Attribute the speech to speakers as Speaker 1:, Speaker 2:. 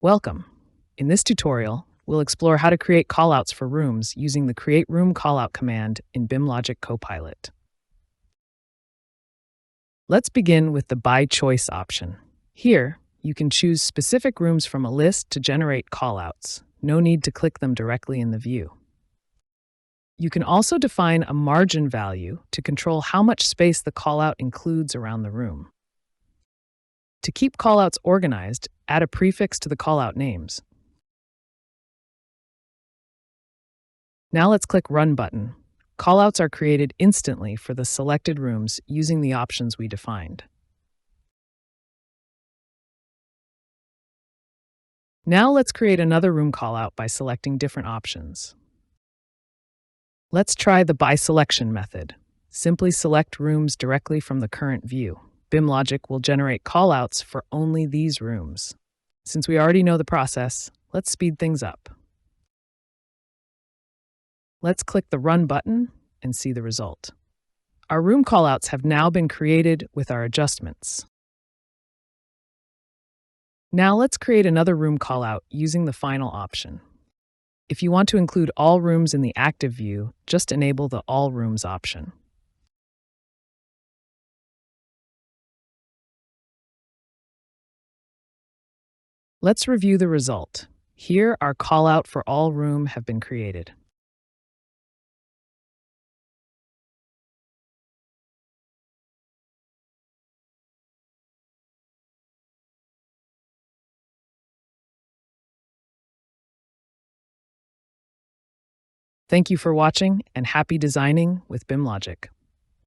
Speaker 1: Welcome. In this tutorial, we'll explore how to create callouts for rooms using the Create Room Callout command in BIMLOGIQ Copilot. Let's begin with the By Choice option. Here, you can choose specific rooms from a list to generate callouts. No need to click them directly in the view. You can also define a margin value to control how much space the callout includes around the room. To keep callouts organized, add a prefix to the callout names. Now let's click Run button. Callouts are created instantly for the selected rooms using the options we defined. Now let's create another room callout by selecting different options. Let's try the By Selection method. Simply select rooms directly from the current view. BIMLOGIQ will generate callouts for only these rooms. Since we already know the process, let's speed things up. Let's click the Run button and see the result. Our room callouts have now been created with our adjustments. Now let's create another room callout using the final option. If you want to include all rooms in the active view, just enable the All Rooms option. Let's review the result. Here, our callout for all room have been created. Thank you for watching and happy designing with BIMLOGIQ.